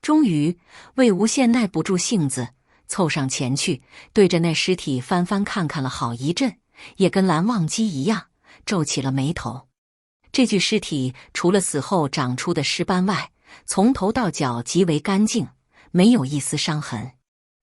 终于，魏无羡耐不住性子，凑上前去，对着那尸体翻翻看看了好一阵，也跟蓝忘机一样，皱起了眉头。这具尸体除了死后长出的尸斑外，从头到脚极为干净，没有一丝伤痕。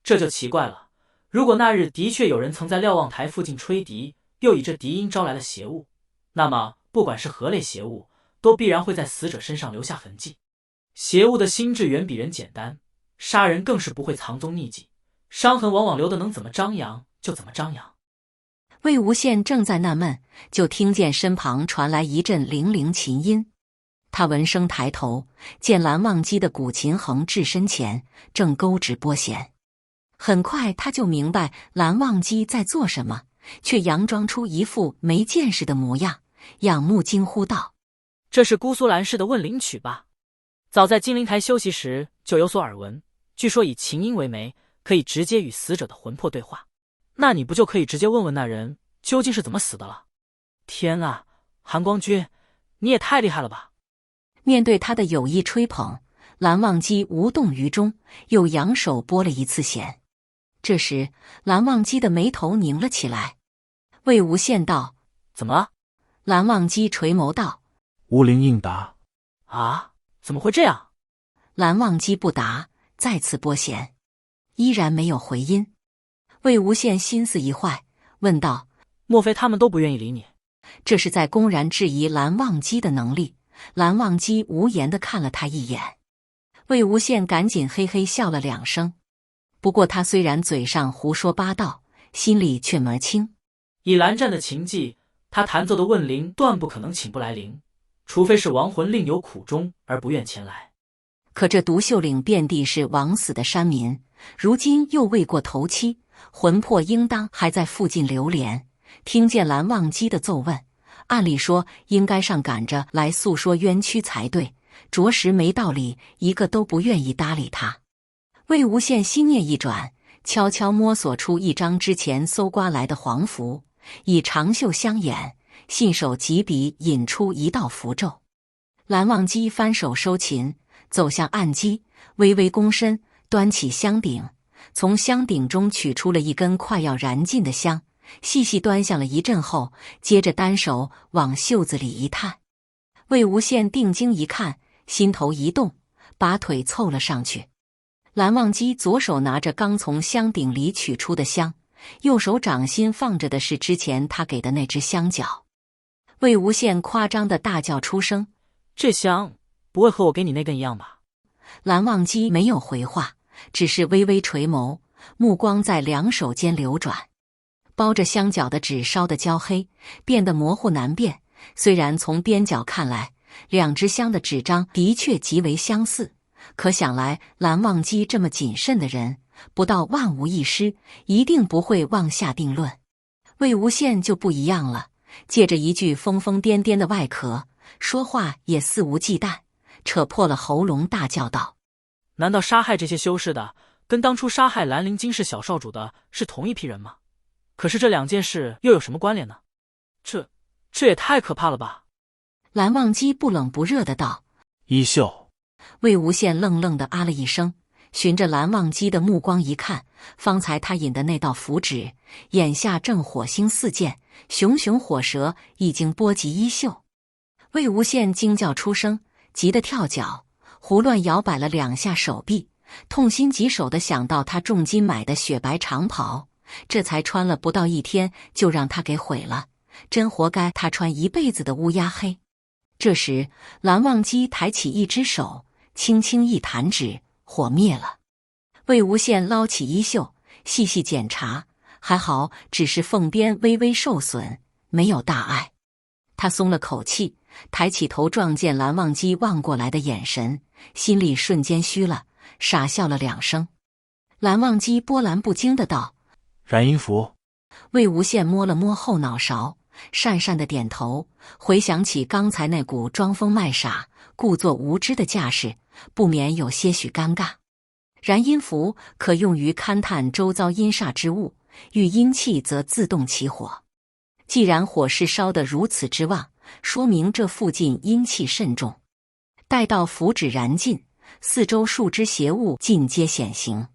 这就奇怪了，如果那日的确有人曾在瞭望台附近吹笛，又以这笛音招来了邪物，那么不管是何类邪物，都必然会在死者身上留下痕迹。邪物的心智远比人简单，杀人更是不会藏踪匿迹，伤痕往往留的能怎么张扬就怎么张扬。魏无羡正在纳闷，就听见身旁传来一阵零零琴音。他闻声抬头，见蓝忘机的古琴横至身前，正勾指拨弦。很快他就明白蓝忘机在做什么，却佯装出一副没见识的模样，仰慕惊呼道：“这是姑苏蓝氏的问灵曲吧？早在金陵台休息时就有所耳闻，据说以琴音为媒，可以直接与死者的魂魄对话。那你不就可以直接问问那人究竟是怎么死的了？天啊，韩光君，你也太厉害了吧！”面对他的有意吹捧，蓝忘机无动于衷，又扬手拨了一次弦。这时，蓝忘机的眉头拧了起来。魏无羡道：“怎么了？”蓝忘机垂眸道：“无灵应答。”啊？怎么会这样？蓝忘机不答，再次拨弦，依然没有回音。魏无羡心思一坏，问道：“莫非他们都不愿意理你？”这是在公然质疑蓝忘机的能力。蓝忘机无言地看了他一眼。魏无羡赶紧嘿嘿笑了2声。不过他虽然嘴上胡说八道，心里却门清。以蓝湛的琴技，他弹奏的问灵断不可能请不来灵，除非是亡魂另有苦衷而不愿前来。可这独秀岭遍地是枉死的山民，如今又未过头七，魂魄应当还在附近流连。听见蓝忘机的奏问，按理说应该上赶着来诉说冤屈才对，着实没道理，一个都不愿意搭理他。魏无羡心念一转，悄悄摸索出一张之前搜刮来的黄符，以长袖相掩，信手几笔引出一道符咒。蓝忘机翻手收琴，走向案几，微微躬身，端起香鼎，从香鼎中取出了一根快要燃尽的香，细细端详了一阵后，接着单手往袖子里一探。魏无羡定睛一看，心头一动，把腿凑了上去。蓝忘机左手拿着刚从香鼎里取出的香，右手掌心放着的是之前他给的那只香脚。魏无羡夸张地大叫出声：“这香不会和我给你那根一样吧？”蓝忘机没有回话，只是微微垂眸，目光在2手间流转。包着香脚的纸烧得焦黑，变得模糊难辨。虽然从边角看来，2支香的纸张的确极为相似，可想来蓝忘机这么谨慎的人，不到万无一失，一定不会妄下定论。魏无羡就不一样了，借着一具疯疯癫癫的外壳，说话也肆无忌惮，扯破了喉咙大叫道：“难道杀害这些修士的，跟当初杀害兰陵金氏小少主的是同一批人吗？可是这2件事又有什么关联呢？这也太可怕了吧！”蓝忘机不冷不热的道：“衣袖。”魏无羡愣愣的啊了一声，循着蓝忘机的目光一看，方才他引的那道符纸，眼下正火星四溅，熊熊火舌已经波及衣袖。魏无羡惊叫出声，急得跳脚，胡乱摇摆了2下手臂，痛心疾首的想到他重金买的雪白长袍，这才穿了不到1天就让他给毁了，真活该他穿一辈子的乌鸦黑。这时蓝忘机抬起一只手，轻轻一弹指，火灭了。魏无羡捞起衣袖，细细检查，还好只是凤边微微受损，没有大碍。他松了口气，抬起头撞见蓝忘机望过来的眼神，心里瞬间虚了，傻笑了2声。蓝忘机波澜不惊的道：“燃阴符。”魏无羡摸了摸后脑勺，讪讪的点头，回想起刚才那股装疯卖傻、故作无知的架势，不免有些许尴尬。燃阴符可用于勘探周遭阴煞之物，遇阴气则自动起火。既然火势烧得如此之旺，说明这附近阴气甚重。待到符纸燃尽，四周数只邪物尽皆显形。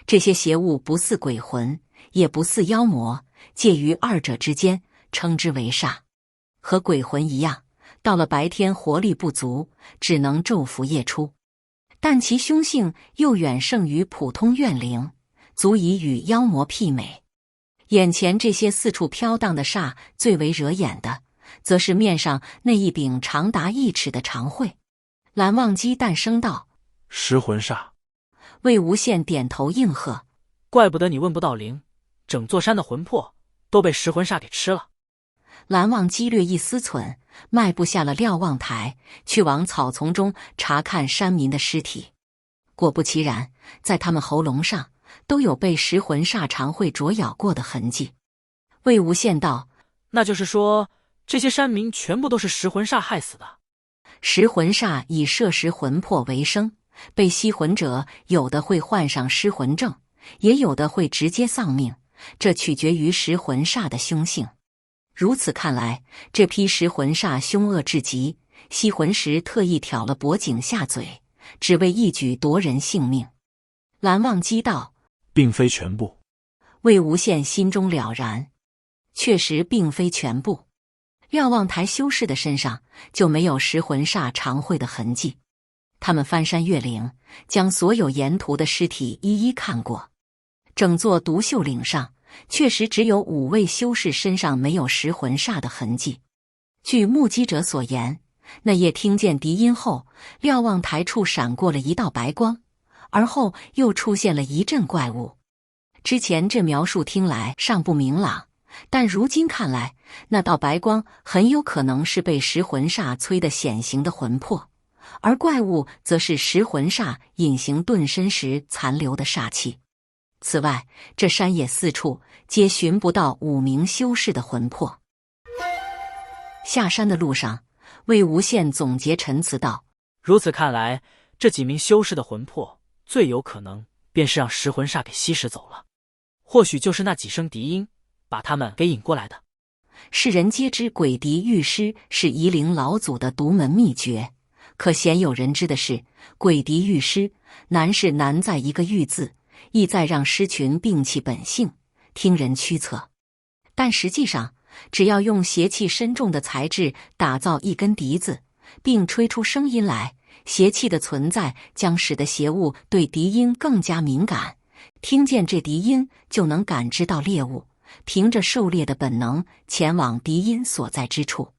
这些邪物不似鬼魂，也不似妖魔，介于二者之间，称之为煞。和鬼魂一样，到了白天活力不足，只能昼伏夜出，但其凶性又远胜于普通怨灵，足以与妖魔媲美。眼前这些四处飘荡的煞，最为惹眼的，则是面上那一柄长达1尺的长喙。蓝忘机淡声道：“食魂煞。”魏无羡点头应和：“怪不得你问不到灵，整座山的魂魄都被食魂煞给吃了。”蓝忘机略一思忖，迈步下了瞭望台，去往草丛中查看山民的尸体。果不其然，在他们喉咙上都有被食魂煞长喙啄咬过的痕迹。魏无羡道：“那就是说，这些山民全部都是食魂煞害死的。”食魂煞以摄食魂魄为生，被吸魂者有的会患上失魂症，也有的会直接丧命，这取决于食魂煞的凶性。如此看来，这批食魂煞凶恶至极，吸魂时特意挑了脖颈下嘴，只为一举夺人性命。蓝忘机道：“并非全部。”魏无羡心中了然，确实并非全部。瞭望台修士的身上就没有食魂煞长喙的痕迹。他们翻山越岭，将所有沿途的尸体一一看过。整座独秀岭上确实只有5位修士身上没有食魂煞的痕迹。据目击者所言，那夜听见笛音后，瞭望台处闪过了一道白光，而后又出现了一阵怪物。之前这描述听来尚不明朗，但如今看来，那道白光很有可能是被食魂煞催得显形的魂魄，而怪物则是食魂煞隐形遁身时残留的煞气。此外，这山野四处皆寻不到5名修士的魂魄。下山的路上，魏无羡总结陈词道：“如此看来，这几名修士的魂魄最有可能便是让食魂煞给吸食走了，或许就是那几声笛音把他们给引过来的。”世人皆知鬼笛喻尸是夷陵老祖的独门秘诀，可鲜有人知的是，鬼笛喻尸难是难在一个喻字，意在让尸群摒弃本性，听人驱策。但实际上，只要用邪气深重的材质打造一根笛子，并吹出声音来，邪气的存在将使得邪物对笛音更加敏感，听见这笛音就能感知到猎物，凭着狩猎的本能前往笛音所在之处。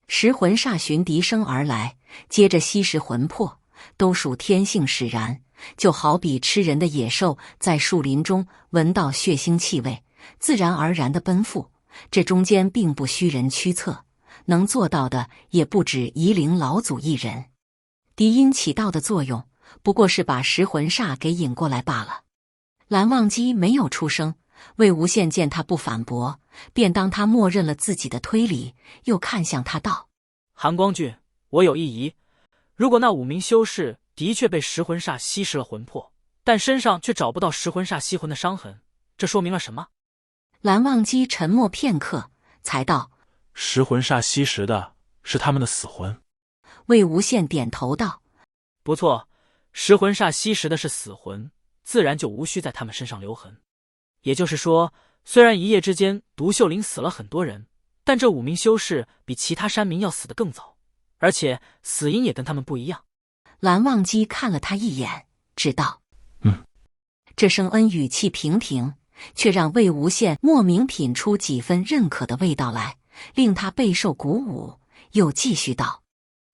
食魂煞循笛声而来，接着吸食魂魄，都属天性使然，就好比吃人的野兽在树林中闻到血腥气味，自然而然地奔赴。这中间并不需人驱策，能做到的也不止夷陵老祖一人。笛音起到的作用，不过是把食魂煞给引过来罢了。蓝忘机没有出声，魏无羡见他不反驳，便当他默认了自己的推理，又看向他道：“韩光俊，我有一疑，如果那5名修士的确被食魂煞吸食了魂魄，但身上却找不到食魂煞吸魂的伤痕，这说明了什么？”蓝忘机沉默片刻，才道：“食魂煞吸食的是他们的死魂。”魏无羡点头道：“不错，食魂煞吸食的是死魂，自然就无需在他们身上留痕。也就是说，虽然一夜之间独秀岭死了很多人，但这5名修士比其他山民要死得更早，而且死因也跟他们不一样。”蓝忘机看了他一眼，只道：“这声恩语气平平，却让魏无羡莫名品出几分认可的味道来，令他备受鼓舞。又继续道：“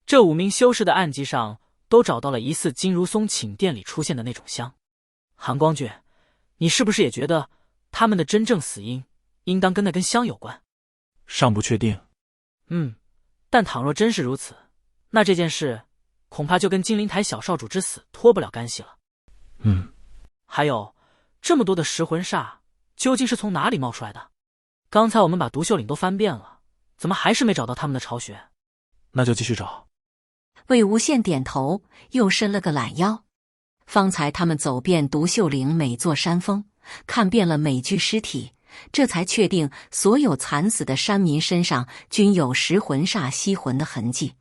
这5名修士的案几上都找到了疑似金如松寝殿里出现的那种香。韩光俊，你是不是也觉得他们的真正死因应当跟那根香有关？”“尚不确定。”“但倘若真是如此，那这件事恐怕就跟金陵台小少主之死脱不了干系了。”“还有，这么多的食魂煞究竟是从哪里冒出来的？刚才我们把独秀岭都翻遍了，怎么还是没找到他们的巢穴？”“那就继续找。”魏无羡点头，又伸了个懒腰。方才他们走遍独秀岭每座山峰，看遍了每具尸体，这才确定所有惨死的山民身上均有食魂煞吸魂的痕迹。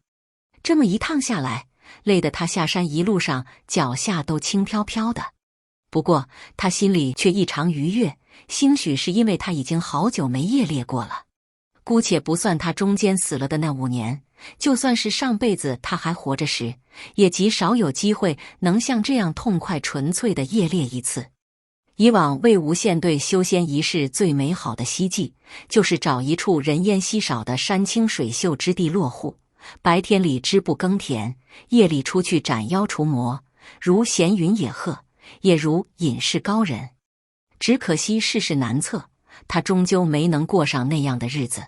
这么一趟下来，累得他下山一路上脚下都轻飘飘的。不过他心里却异常愉悦，兴许是因为他已经好久没夜猎过了。姑且不算他中间死了的那5年，就算是上辈子他还活着时，也极少有机会能像这样痛快纯粹的夜猎一次。以往魏无羡对修仙一事最美好的希冀，就是找一处人烟稀少的山清水秀之地落户，白天里织布耕田，夜里出去斩妖除魔，如闲云野鹤，也如隐士高人。只可惜世事难测，他终究没能过上那样的日子。